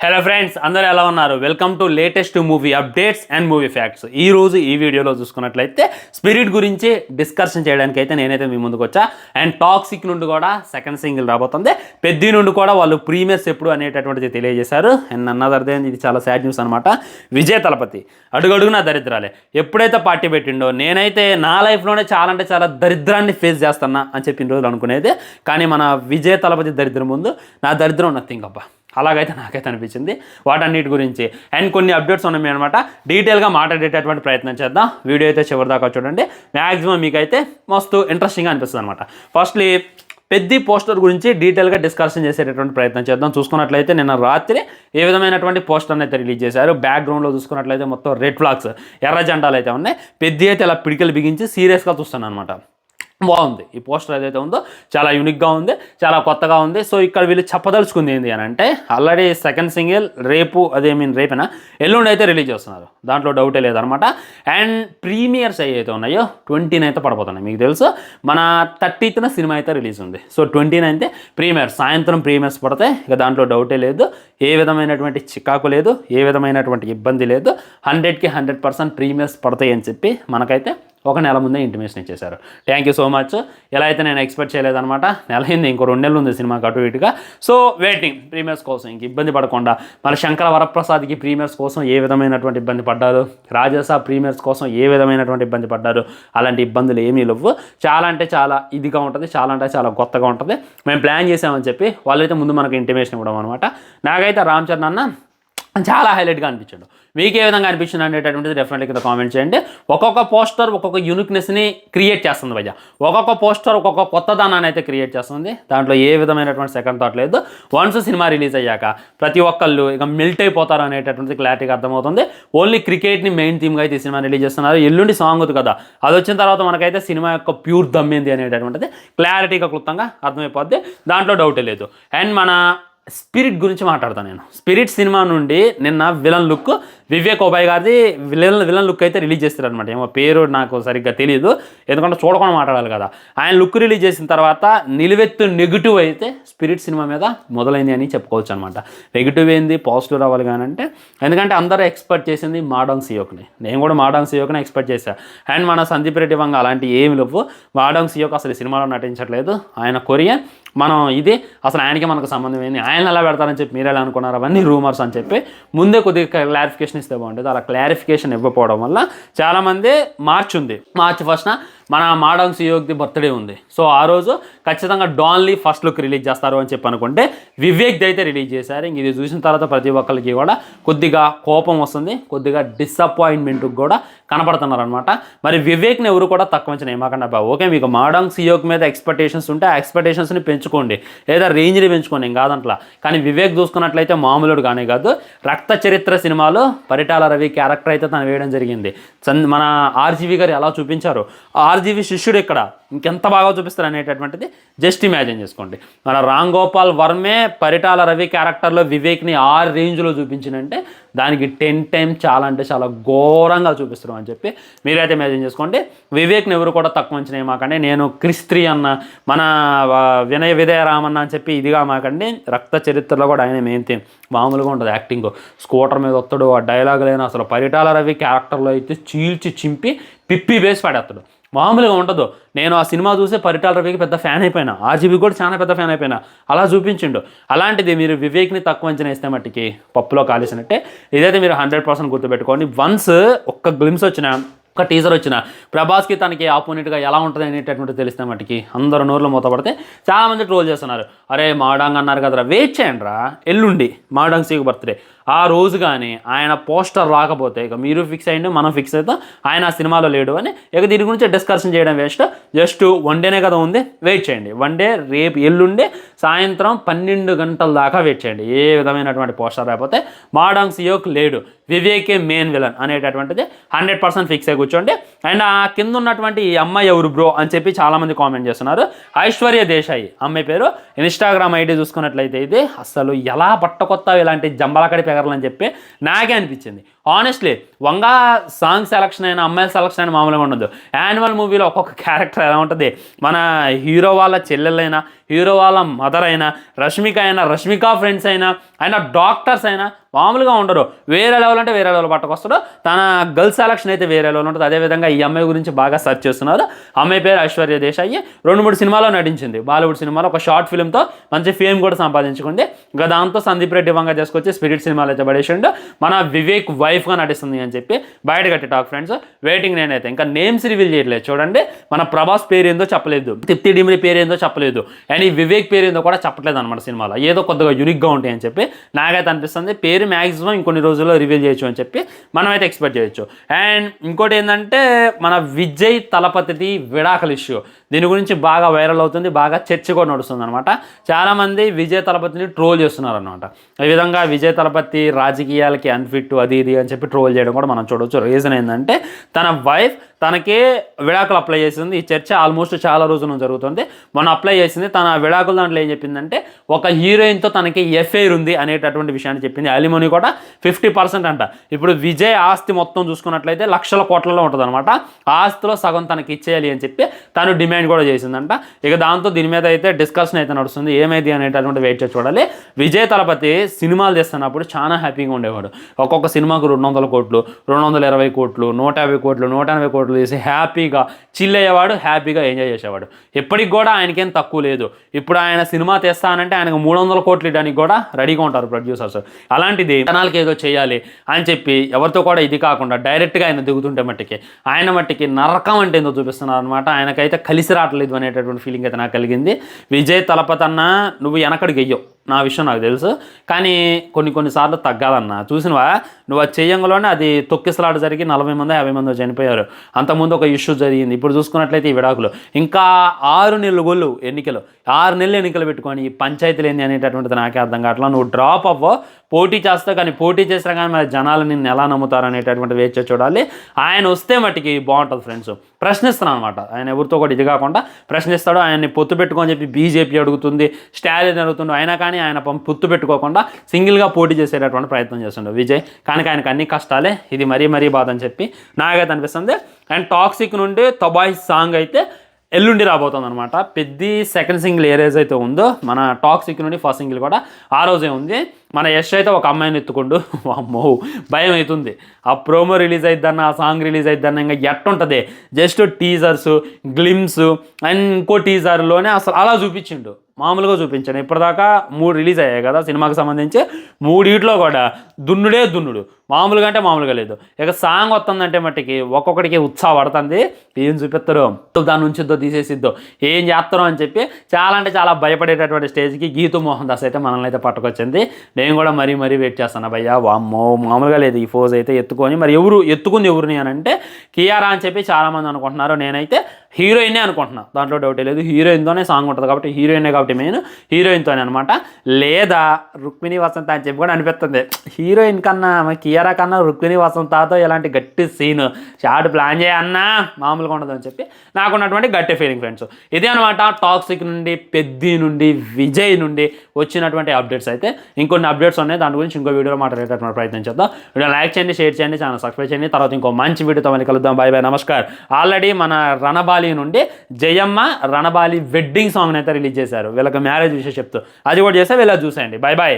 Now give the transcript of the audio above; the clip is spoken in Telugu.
హలో ఫ్రెండ్స్, అందరూ ఎలా ఉన్నారు? Welcome to latest movie updates and movie facts. ఈరోజు ఈ వీడియోలో చూసుకున్నట్లయితే స్పిరిట్ గురించి డిస్కషన్ చేయడానికి అయితే నేనైతే మీ ముందుకు వచ్చా. అండ్ టాక్సిక్ నుండి కూడా సెకండ్ సింగిల్ రాబోతుంది. పెద్ది నుండి కూడా వాళ్ళు ప్రీమియర్స్ ఎప్పుడు అనేటటువంటిది తెలియజేశారు. అండ్ అన్నదర్ దేన్ ఇది చాలా సాడ్ న్యూస్ అనమాట. విజయ్ తలపతి అడుగడుగునా దరిద్రాలే. ఎప్పుడైతే పార్టీ పెట్టిండో నేనైతే నా లైఫ్లోనే చాలా అంటే చాలా దరిద్రాన్ని ఫేస్ చేస్తున్నా అని చెప్పిన రోజులు అనుకునేది. కానీ మన విజయ్ తలపతి దరిద్రం ముందు నా దరిద్రం నథింగ్ అబ్బా. అలాగైతే నాకైతే అనిపించింది. వాటన్నిటి గురించి అండ్ కొన్ని అప్డేట్స్ ఉన్నాయి అనమాట. డీటెయిల్గా మాట్లాడేటటువంటి ప్రయత్నం చేద్దాం. వీడియో అయితే చివరి దాకా చూడండి. మ్యాక్సిమం మీకైతే మస్తు ఇంట్రెస్టింగ్గా అనిపిస్తుంది అనమాట. ఫస్ట్లీ పెద్ది పోస్టర్ గురించి డీటెయిల్గా డిస్కషన్ చేసేటటువంటి ప్రయత్నం చేద్దాం. చూసుకున్నట్లయితే నిన్న రాత్రి ఏ విధమైనటువంటి పోస్టర్ని అయితే రిలీజ్ చేశారు. బ్యాక్గ్రౌండ్లో చూసుకున్నట్లయితే మొత్తం రెడ్ ఫ్లాగ్స్, ఎర్ర జెండాలు అయితే ఉన్నాయి. పెద్ది అయితే ఇలా పిడికలు బిగించి సీరియస్గా చూస్తాను అనమాట. బాగుంది. ఈ పోస్టర్ ఏదైతే ఉందో చాలా యూనిక్గా ఉంది, చాలా కొత్తగా ఉంది. సో ఇక్కడ వీళ్ళు చెప్పదలుచుకుంది ఏంటి అని అంటే, ఆల్రెడీ సెకండ్ సింగిల్ రేపేనా ఎల్లుండి అయితే రిలీజ్ చేస్తున్నారు. దాంట్లో డౌటే లేదనమాట. అండ్ ప్రీమియర్స్ అయితే ఉన్నాయో 29 అయితే పడిపోతున్నాయి. మీకు తెలుసు మన 30th సినిమా అయితే రిలీజ్ ఉంది. సో 29 ప్రీమియర్స్, సాయంత్రం ప్రీమియర్స్ పడతాయి. ఇక దాంట్లో డౌటే లేదు. ఏ విధమైనటువంటి చికాకు లేదు, ఏ విధమైనటువంటి ఇబ్బంది లేదు. 100కి 100% ప్రీమియర్స్ పడతాయి అని చెప్పి మనకైతే ఒక నెల ముందే ఇంటిమేషన్ ఇచ్చేశారు. Thank you so much. ఎలా అయితే నేను ఎక్స్పెక్ట్ చేయలేదన్నమాట. నెల అయింది, ఇంకో 2 నెలలు ఉంది సినిమాకి అటు ఇటుగా. సో వెయిటింగ్ ప్రీమియర్స్ కోసం. ఇంక ఇబ్బంది పడకుండా మన శంకర వరప్రసాద్కి ప్రీమియర్స్ కోసం ఏ విధమైనటువంటి ఇబ్బంది పడ్డారు, రాజసా ప్రీమియర్స్ కోసం ఏ విధమైనటువంటి ఇబ్బంది పడ్డారు, అలాంటి ఇబ్బందులు ఏమీ లేవు. చాలా అంటే చాలా ఇదిగా ఉంటుంది, చాలా అంటే చాలా కొత్తగా ఉంటుంది. మేము ప్లాన్ చేసామని చెప్పి వాళ్ళైతే ముందు మనకు ఇంటిమేషన్ ఇవ్వడం అనమాట. నాకైతే రామ్ చరణ్ అన్న చాలా హైలైట్గా అనిపించాడు. మీకు ఏ విధంగా అనిపించింది అనేటటువంటిది డెఫినెట్లీ కింద కామెంట్ చేయండి. ఒక్కొక్క పోస్టర్ ఒక్కొక్క యూనిక్నెస్ని క్రియేట్ చేస్తుంది భయ్య. ఒక్కొక్క పోస్టర్ ఒక్కొక్క కొత్తదానాన్ని అయితే క్రియేట్ చేస్తుంది. దాంట్లో ఏ విధమైనటువంటి సెకండ్ థాట్ లేదు. వన్స్ సినిమా రిలీజ్ అయ్యాక ప్రతి ఒక్కళ్ళు ఇక మెల్ట్ అయిపోతారు అనేటటువంటిది క్లారిటీగా అర్థమవుతుంది. ఓన్లీ క్రికెట్ని మెయిన్ థీమ్గా అయితే ఈ సినిమా రిలీజ్ చేస్తున్నారు. ఎల్లుండి సాంగ్ ఉంది కదా, అది వచ్చిన తర్వాత మనకైతే సినిమా యొక్క ప్యూర్ దమ్మింది అనేటటువంటిది క్లారిటీగా క్లుప్తంగా అర్థమైపోద్ది. దాంట్లో డౌటే లేదు. అండ్ మన స్పిరిట్ గురించి మాట్లాడతాను నేను. స్పిరిట్ సినిమా నుండి నిన్న విలన్ లుక్ వివేక్ ఓబరాయ్ గారిది విలన్ లుక్ అయితే రిలీజ్ చేస్తారనమాట. ఏమో పేరు నాకు సరిగ్గా తెలియదు, ఎందుకంటే చూడకుండా మాట్లాడాలి కదా. ఆయన లుక్ రిలీజ్ చేసిన తర్వాత నిలువెత్తు నెగిటివ్ అయితే స్పిరిట్ సినిమా మీద మొదలైంది అని చెప్పుకోవచ్చు అనమాట. నెగిటివ్ ఏంది పాజిటివ్ రావాలి కానీ అంటే, ఎందుకంటే అందరూ ఎక్స్పెక్ట్ చేసింది మాడాంగ్ సియోక్ని. నేను కూడా మాడాంగ్ సియోక్ని ఎక్స్పెక్ట్ చేశాను. అండ్ మన సందీప్ రెడ్డి వంగ అలాంటి ఏమి లేవు. మాడాంగ్ సియోక్ అసలు సినిమాలో నటించట్లేదు. ఆయన కొరియన్, మనం ఇది అసలు ఆయనకి మనకు సంబంధం ఏంది, ఆయన ఎలా పెడతారని చెప్పి మీరు ఎలా అనుకున్నారు, అవన్నీ రూమర్స్ అని చెప్పి ముందే కొద్దిగా క్లారిఫికేషన్ ఇస్తే బాగుంటుంది. అలా క్లారిఫికేషన్ ఇవ్వకపోవడం వల్ల చాలామంది మార్చ్ 1న మన మాడాంగ్ సియోక్ది బర్త్డే ఉంది. సో ఆ రోజు ఖచ్చితంగా డాన్లీ ఫస్ట్ లుక్ రిలీజ్ చేస్తారు అని చెప్పి అనుకుంటే వివేక్ది అయితే రిలీజ్ చేశారు. ఇంక ఇది చూసిన తర్వాత ప్రతి ఒక్కరికి కూడా కొద్దిగా కోపం వస్తుంది, కొద్దిగా డిసప్పాయింట్మెంట్కి కూడా కనపడుతున్నారు అనమాట. మరి వివేక్ని ఎవరు కూడా తక్కువ అంచనా ఏమాకండి అబ్బా. ఓకే, మీకు మాడాంగ్ సియోక్ మీద ఎక్స్పెక్టేషన్స్ ఉంటే ఆ ఎక్స్పెక్టేషన్స్ని పెంచుకోండి, లేదా రేంజ్ని పెంచుకోండి, ఏం కాదంట్లా. కానీ వివేక్ చూసుకున్నట్లయితే మామూలుడు కానీ కాదు. రక్త చరిత్ర సినిమాలో పరిటాల రవి క్యారెక్టర్ అయితే తను వేయడం జరిగింది. మన ఆర్జీవి గారు ఎలా చూపించారు, ఆర్జీవి శిష్యుడు ఇక్కడ ఇంకెంత బాగా చూపిస్తారు అనేటటువంటిది జస్ట్ ఇమాజిన్ చేసుకోండి. మన రామ్ గోపాల్ వర్మే పరిటాల రవి క్యారెక్టర్లో వివేక్ని ఆ రేంజ్లో చూపించినంటే దానికి 10 times చాలా అంటే చాలా ఘోరంగా చూపిస్తారు అని చెప్పి మీరైతే ఇమాజిన్ చేసుకోండి. వివేక్ని ఎవరు కూడా తక్కువ అంచనా మాకండి. నేను క్రిస్త్రీ అన్న, మన వినయ విదయరామన్న అని చెప్పి ఇదిగా మాకండి. రక్త చరిత్రలో కూడా ఆయన మెయిన్ థీమ్ మామూలుగా ఉంటుంది. యాక్టింగ్ స్కూటర్ మీద వస్తాడు, ఆ డైలాగ్ లేని అసలు పరిటాల రవి క్యారెక్టర్లో అయితే చీల్చి చింపి పిప్పి వేసి పడేస్తాడు. మామూలుగా ఉండదు. నేను ఆ సినిమా చూసే పరిటాల రవికి పెద్ద ఫ్యాన్ అయిపోయినా, ఆర్జీబీ కూడా చాలా పెద్ద ఫ్యాన్ అయిపోయినా. అలా చూపించిండు. అలాంటిది మీరు వివేక్ని తక్కువ అంచనా వేస్తే మట్టికి పప్పులో కాలేసినట్టే. ఇదైతే మీరు 100% గుర్తుపెట్టుకోండి. వన్స్ ఒక్క గ్లిమ్స్ వచ్చిన, ఒక టీజర్ వచ్చిన ప్రభాస్కి తనకి ఆపోజిట్గా ఎలా ఉంటుంది అనేటటువంటి తెలిస్తే మట్టికి అందరూ నోర్లు మూతపడితే చాలామంది ట్రోల్ చేస్తున్నారు. అరే మాడాంగ్ అన్నారు కదరా, వెయిట్ చేయండి రా, ఎల్లుండి మాడాంగ్ సియోక్ బర్త్డే. ఆ రోజు కానీ ఆయన పోస్టర్ రాకపోతే ఇక మీరు ఫిక్స్ అయ్యండి, మనం ఫిక్స్ అవుతాం ఆయన ఆ సినిమాలో లేడు అని. ఇక దీని గురించి డిస్కషన్ చేయడం వేస్ట్. జస్ట్ 1 డేనే కదా ఉంది, వెయిట్ చేయండి. 1 డే రేపు ఎల్లుండే సాయంత్రం 12 గంటల దాకా వెయిట్ చేయండి. ఏ విధమైనటువంటి పోస్టర్ రాకపోతే మాడాంగ్ సియోక్ లేడు, వివేకే మెయిన్ విలన్ అనేటటువంటిది 100% ఫిక్స్ అయి కూర్చోండి. అండ్ ఆ కింద ఉన్నటువంటి ఈ అమ్మాయి ఎవరు బ్రో అని చెప్పి చాలామంది కామెంట్ చేస్తున్నారు. ఐశ్వర్య దేశాయి అమ్మాయి పేరు. ఇన్స్టాగ్రామ్ ఐడి చూసుకున్నట్లయితే ఇది అసలు ఎలా పట్టకొత్త ఇలాంటి జంబలకడి పెగర్లని చెప్పి నాకే అనిపించింది. ఆనెస్ట్లీ వంగ సాంగ్ సెలక్షన్ అయినా అమ్మాయిల సెలక్షన్ అయినా మామూలుగా ఉండదు. యానిమల్ మూవీలో ఒక్కొక్క క్యారెక్టర్ ఎలా ఉంటుంది, మన హీరో వాళ్ళ చెల్లెలైనా, హీరో వాళ్ళ మదర్ అయినా, రష్మిక అయినా, రష్మిక ఫ్రెండ్స్ అయినా, అయినా డాక్టర్స్ అయినా మామూలుగా ఉండరు. వేరే లెవెల్ అంటే వేరే లెవెల్ పట్టుకొస్తాడు. తన గర్ల్స్ సెలక్షన్ అయితే వేరే లెవెల్ ఉంటుంది. అదేవిధంగా ఈ అమ్మాయి గురించి బాగా సెర్చ్ చేస్తున్నారు. అమ్మాయి పేరు ఐశ్వర్య దేశాయి. 2-3 సినిమాలో నటించింది. బాలీవుడ్ సినిమాలో ఒక షార్ట్ ఫిల్మ్తో మంచి ఫేమ్ కూడా సంపాదించుకుంది. ఇంకా దాంతో సందీప్ రెడ్డి వంగ చేసుకొచ్చి స్పిరిట్ సినిమాలు అయితే పడేసిండు. మన వివేక్ వైఫ్గా నటిస్తుంది అని చెప్పి బయట కట్టి టాక్ ఫ్రెండ్స్. వెయిటింగ్ నేనైతే ఇంకా నేమ్స్ రివీల్ చేయట్లేదు. చూడండి, మన ప్రభాస్ పేరు ఏందో చెప్పలేదు, తిప్తి డిమ్రి పేరు ఏందో చెప్పలేదు, అండ్ ఈ వివేక్ పేరు ఏందో కూడా చెప్పలేదు అనమాట. సినిమాలో ఏదో కొద్దిగా యూనిక్గా ఉంటాయి అని చెప్పి నాకైతే అనిపిస్తుంది. పేరు మ్యాక్సిమం ఇంకొన్ని రోజుల్లో రివీల్ చేయొచ్చు అని చెప్పి మనం అయితే ఎక్స్పెక్ట్ చేయొచ్చు. అండ్ ఇంకోటి ఏంటంటే మన విజయ్ తలపతిది విడాకుల ఇష్యూ, దీని గురించి బాగా వైరల్ అవుతుంది, బాగా చర్చ కూడా నడుస్తుంది అనమాట. చాలామంది విజయ్ తలపతిని ట్రోల్ చేస్తున్నారు అనమాట. ఈ విధంగా విజయ్ తలపతి రాజకీయాలకి అన్ఫిట్ అది ఇది అని చెప్పి ట్రోల్ చేయడం కూడా మనం చూడవచ్చు. రీజన్ ఏంటంటే తన వైఫ్ తనకే విడాకులు అప్లై చేసింది. ఈ చర్చ ఆల్మోస్ట్ చాలా రోజుల జరుగుతుంది. మొన్న అప్లై చేసింది. తన విడాకుల దాంట్లో ఏం చెప్పిందంటే ఒక హీరోయిన్తో తనకి ఎఫ్ఐఆర్ ఉంది అనేటటువంటి విషయాన్ని చెప్పింది. అలిమోని కూడా 50% అంట. ఇప్పుడు విజయ్ ఆస్తి మొత్తం చూసుకున్నట్లయితే లక్షల కోట్లలో ఉంటుంది అనమాట. ఆస్తిలో సగం తనకి ఇచ్చేయాలి అని చెప్పి తను డిమాండ్ కూడా చేసిందంట. ఇక దాంతో దీని మీద అయితే డిస్కషన్ అయితే నడుస్తుంది. ఏమైంది అనేటటువంటి వెయిట్ చేసి చూడాలి. విజయ్ తలపతి సినిమాలు చేస్తున్నప్పుడు చాలా హ్యాపీగా ఉండేవాడు. ఒక్కొక్క సినిమాకు 200 కోట్లు, 220 కోట్లు, 150 కోట్లు, 180 కోట్లు చేసి హ్యాపీగా చిల్ అయ్యేవాడు, హ్యాపీగా ఎంజాయ్ చేసేవాడు. ఎప్పటికి కూడా ఆయనకేం తక్కువ లేదు. ఇప్పుడు ఆయన సినిమా తెస్తానంటే ఆయనకు 300 కోట్లు ఇవ్వడానికి కూడా రెడీగా ఉంటారు ప్రొడ్యూసర్స్. అలాంటిది జనాలకి ఏదో చేయాలి అని చెప్పి ఎవరితో కూడా ఇది కాకుండా డైరెక్ట్గా ఆయన దిగుతుంటే మట్టికి నరకం అంటే ఏందో చూపిస్తున్నారు అనమాట. ఆయనకైతే కలిసి రావట్లేదు అనేటటువంటి ఫీలింగ్ అయితే నాకు కలిగింది. విజయ్ తలపతి అన్న నువ్వు వెనకడికి వెయ్యవు, నా విషయం నాకు తెలుసు, కానీ కొన్నిసార్లు తగ్గాలన్నా. చూసినవా నువ్వు అది చేయంలోనే అది తొక్కిసలాట జరిగి 40 మంది 50 మంది చనిపోయారు. అంతకుముందు ఒక ఇష్యూ జరిగింది. ఇప్పుడు చూసుకున్నట్లయితే ఈ విడాకులు ఇంకా 6 నెలలు ఎన్నికలు, 6 నెలలు ఎన్నికలు పెట్టుకొని పంచాయతీలు ఏంది అనేటటువంటిది నాకే అర్థం కావట్లా. నువ్వు డ్రాప్ అవ్వో, పోటీ చేస్తావు, కానీ పోటీ చేసినా కానీ మరి జనాలు నిన్ను ఎలా నమ్ముతారు అనేటటువంటి వేచి చూడాలి. ఆయన వస్తే మట్టికి బాగుంటుంది ఫ్రెండ్స్. ప్రశ్నిస్తున్నాను అనమాట. ఆయన ఎవరితో కూడా ఇది కాకుండా ప్రశ్నిస్తాడు. ఆయన్ని పొత్తు పెట్టుకొని చెప్పి బీజేపీ అడుగుతుంది, స్టాలిన్ అడుగుతుండు, అయినా కానీ ఆయన పొత్తు పెట్టుకోకుండా సింగిల్గా పోటీ చేసేటటువంటి ప్రయత్నం చేస్తుండే విజయ్. కానీ ఆయనకు అన్ని కష్టాలే. ఇది మరీ బాధ అని చెప్పి నాకైతే అనిపిస్తుంది. అండ్ టాక్సిక్ నుండి తబాయ్ సాంగ్ అయితే ఎల్లుండి రాబోతుంది అనమాట. పెద్ద సెకండ్ సింగిల్ ఏదైతే ఉందో మన టాక్సిక్ నుండి ఫస్ట్ సింగిల్ కూడా ఆ రోజే ఉంది. మన యష్ అయితే ఒక అమ్మాయిని ఎత్తుకుంటూ అమ్మో భయం అవుతుంది. ఆ ప్రోమో రిలీజ్ అయిద్దన్న, ఆ సాంగ్ రిలీజ్ అయిద్దన్న ఇంకా ఎట్టుంటుంది. జస్ట్ టీజర్స్, గ్లిమ్స్ అండ్ ఇంకో టీజర్లోనే అసలు అలా చూపించిండు. మామూలుగా చూపించాను. ఇప్పటిదాకా 3 రిలీజ్ అయ్యాయి కదా సినిమాకి సంబంధించి. 3 కూడా దున్నుడు మామూలుగా అంటే మామూలుగా లేదు. ఇక సాంగ్ వస్తుందంటే మట్టికి ఒక్కొక్కడికి ఉత్సాహం పడుతుంది. ఏం చూపిస్తారో, దాని నుంచిద్దో తీసేసిద్దో, ఏం చేస్తారో అని చెప్పి చాలా అంటే చాలా భయపడేటటువంటి స్టేజ్కి గీతూ మోహన్ దాస్ అయితే మనల్ని అయితే పట్టుకొచ్చింది. నేను కూడా మరీ వెయిట్ చేస్తాను భయ్యా. వామ్మో మామూలుగా లేదు ఈ ఫోజ్ అయితే ఎత్తుకొని. మరి ఎత్తుకుంది ఎవరిని అని అంటే కియారా అని చెప్పి చాలామంది అనుకుంటున్నారు. నేనైతే హీరోయిన్నే అనుకుంటున్నా, దాంట్లో డౌటే లేదు. హీరోయిన్తోనే సాంగ్ ఉంటుంది కాబట్టి హీరోయిన్నే కాబట్టి మెయిన్ హీరోయిన్తోనే అనమాట. లేదా రుక్మిణి వసంత అని చెప్పి కూడా అనిపిస్తుంది. హీరోయిన్ కన్నా కియారా కన్నా రుక్మిణి వసంతతో ఎలాంటి గట్టి సీన్ షార్ట్ ప్లాన్ చేయన్నా మామూలుగా ఉండదు అని చెప్పి నాకున్నటువంటి గట్టి ఫీలింగ్ ఫ్రెండ్స్. ఇదే అనమాట టాక్సిక్ నుండి, పెద్ది నుండి, విజయ్ నుండి వచ్చినటువంటి అప్డేట్స్. అయితే ఇంకొన్ని అప్డేట్స్ ఉన్నాయి, దాని గురించి ఇంకో వీడియోలో మాట్లాడేటటువంటి ప్రయత్నం చేద్దాం. వీడియో లైక్ చేయండి, షేర్ చేయండి, ఛానల్ సబ్స్క్రైబ్ చేయండి. తర్వాత ఇంకో మంచి వీడియోతో మళ్ళీ కలుద్దాం. బై నమస్కార్. ఆల్రెడీ మన రణబాలి నుండి జయమ్మ రణబాలి వెడ్డింగ్ సాంగ్ అయితే రిలీజ్ చేశారు. వీళ్ళకి మ్యారేజ్ విషయం చెప్తూ అది కూడా చేస్తే వీళ్ళ చూసేయండి. బై